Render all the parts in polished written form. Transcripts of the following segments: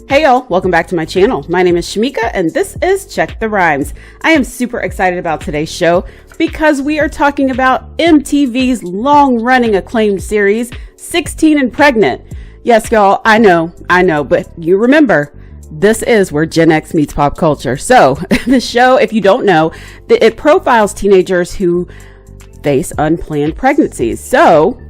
Hey y'all, welcome back to my channel. My name is Shamika and this is Check the Rhymes. I am super excited about today's show because we are talking about MTV's long-running acclaimed series, 16 and Pregnant. Yes, y'all, I know, but you remember, this is where Gen X meets pop culture. So the show, if you don't know, it profiles teenagers who face unplanned pregnancies. So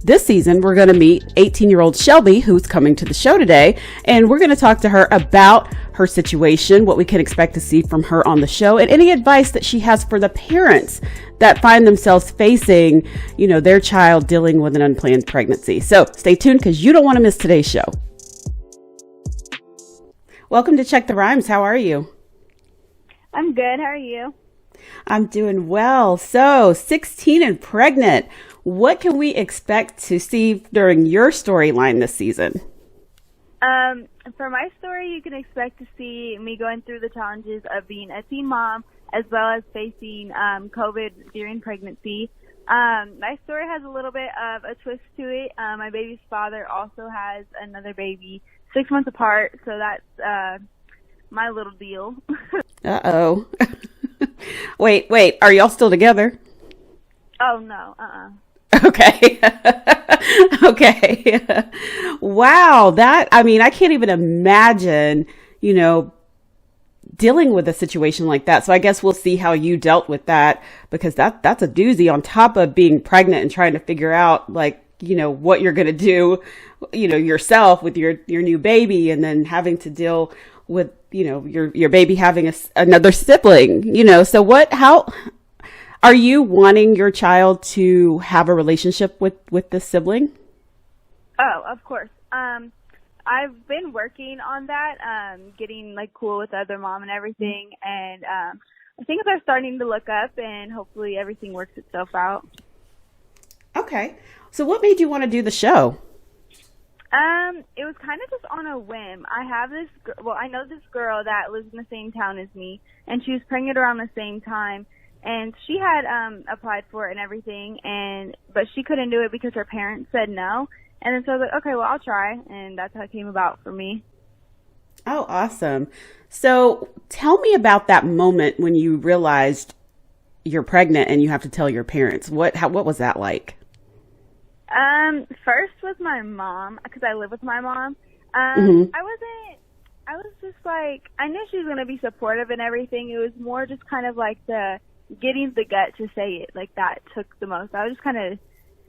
this season, we're going to meet 18-year-old Shelby, who's coming to the show today, and we're going to talk to her about her situation, what we can expect to see from her on the show, and any advice that she has for the parents that find themselves facing, their child dealing with an unplanned pregnancy. So stay tuned because you don't want to miss today's show. Welcome to Check the Rhymes. How are you? I'm good. How are you? I'm doing well. So 16 and Pregnant. What can we expect to see during your storyline this season? For my story, you can expect to see me going through the challenges of being a teen mom as well as facing COVID during pregnancy. My story has a little bit of a twist to it. My baby's father also has another baby 6 months apart, so that's my little deal. Uh-oh. Wait, are y'all still together? Oh, no, Okay. Okay. Wow. I can't even imagine, dealing with a situation like that. So I guess we'll see how you dealt with that, because that's a doozy on top of being pregnant and trying to figure out what you're going to do, yourself with your new baby, and then having to deal with, your baby having another sibling, so how are you wanting your child to have a relationship with this sibling? Oh, of course. I've been working on that, getting cool with the other mom and everything. And, I think they're starting to look up and hopefully everything works itself out. Okay. So what made you want to do the show? It was kind of just on a whim. I know this girl that lives in the same town as me, and she was pregnant around the same time. And she had applied for it and everything, but she couldn't do it because her parents said no. And then so I was like, okay, well, I'll try. And that's how it came about for me. Oh, awesome. So tell me about that moment when you realized you're pregnant and you have to tell your parents. What was that like? First with my mom, because I live with my mom. Mm-hmm. I was just I knew she was going to be supportive and everything. It was more just kind of getting the gut to say it, that took the most. I was just kind of,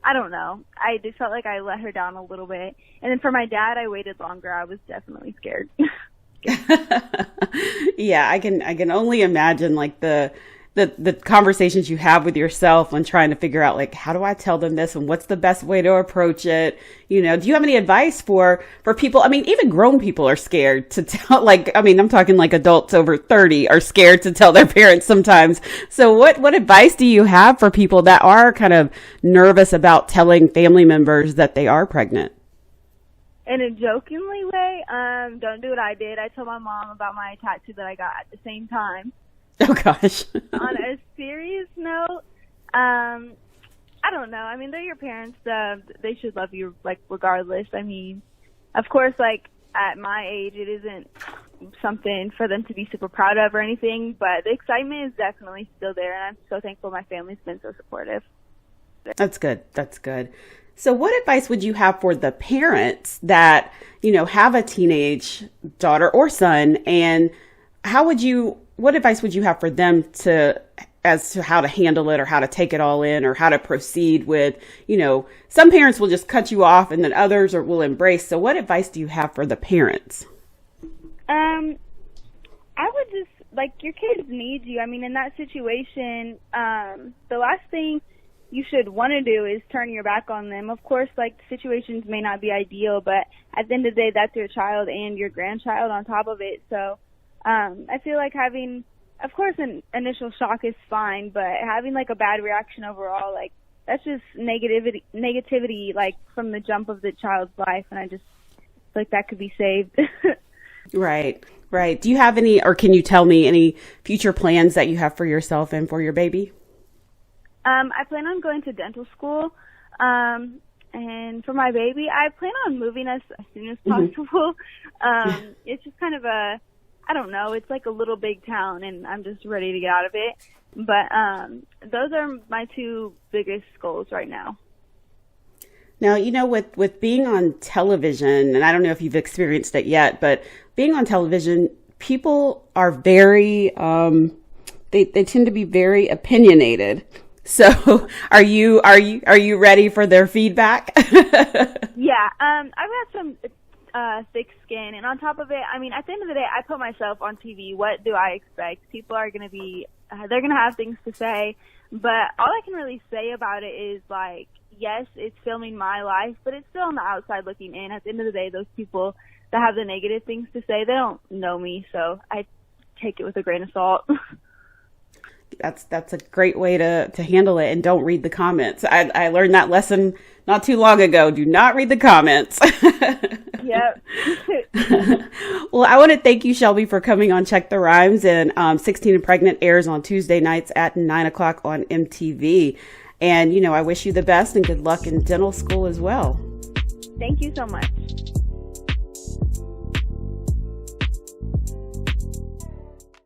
I don't know. I just felt like I let her down a little bit. And then for my dad, I waited longer. I was definitely scared. Yeah, I can only imagine the conversations you have with yourself when trying to figure out how do I tell them this and what's the best way to approach it? Do you have any advice for people? I mean, even grown people are scared to tell, I'm talking adults over 30 are scared to tell their parents sometimes. So what advice do you have for people that are kind of nervous about telling family members that they are pregnant? In a jokingly way, don't do what I did. I told my mom about my tattoo that I got at the same time. Oh, gosh. On a serious note, I don't know. I mean, they're your parents. They should love you, regardless. I mean, of course, at my age, it isn't something for them to be super proud of or anything, but the excitement is definitely still there, and I'm so thankful my family's been so supportive. That's good. So what advice would you have for the parents that, have a teenage daughter or son, and what advice would you have for them as to how to handle it or how to take it all in or how to proceed with, some parents will just cut you off and then others will embrace. So what advice do you have for the parents? I would just, your kids need you. I mean, in that situation, the last thing you should want to do is turn your back on them. Of course, situations may not be ideal, but at the end of the day, that's your child and your grandchild on top of it. So, I feel like having, of course, an initial shock is fine, but having a bad reaction overall, that's just negativity, from the jump of the child's life. And I just feel like that could be saved. Right. Do you have any, or can you tell me any future plans that you have for yourself and for your baby? I plan on going to dental school. And for my baby, I plan on moving us as soon as possible. It's just kind of I don't know, it's like a little big town, and I'm just ready to get out of it. But those are my two biggest goals right now. Now, with being on television, and I don't know if you've experienced it yet, but being on television, people are very, they tend to be very opinionated. So are you ready for their feedback? Yeah, I've got some thick skin, and on top of it, I mean, at the end of the day, I put myself on TV. What do I expect? People are going to be, they're going to have things to say, but all I can really say about it is, like, yes, it's filming my life, but it's still on the outside looking in. At the end of the day, those people that have the negative things to say, they don't know me, so I take it with a grain of salt. That's a great way to handle it, and don't read the comments. I learned that lesson not too long ago. Do not read the comments. Yep. Well, I want to thank you, Shelby, for coming on Check the Rhymes. And 16 and Pregnant airs on Tuesday nights at 9 o'clock on MTV. And, I wish you the best and good luck in dental school as well. Thank you so much.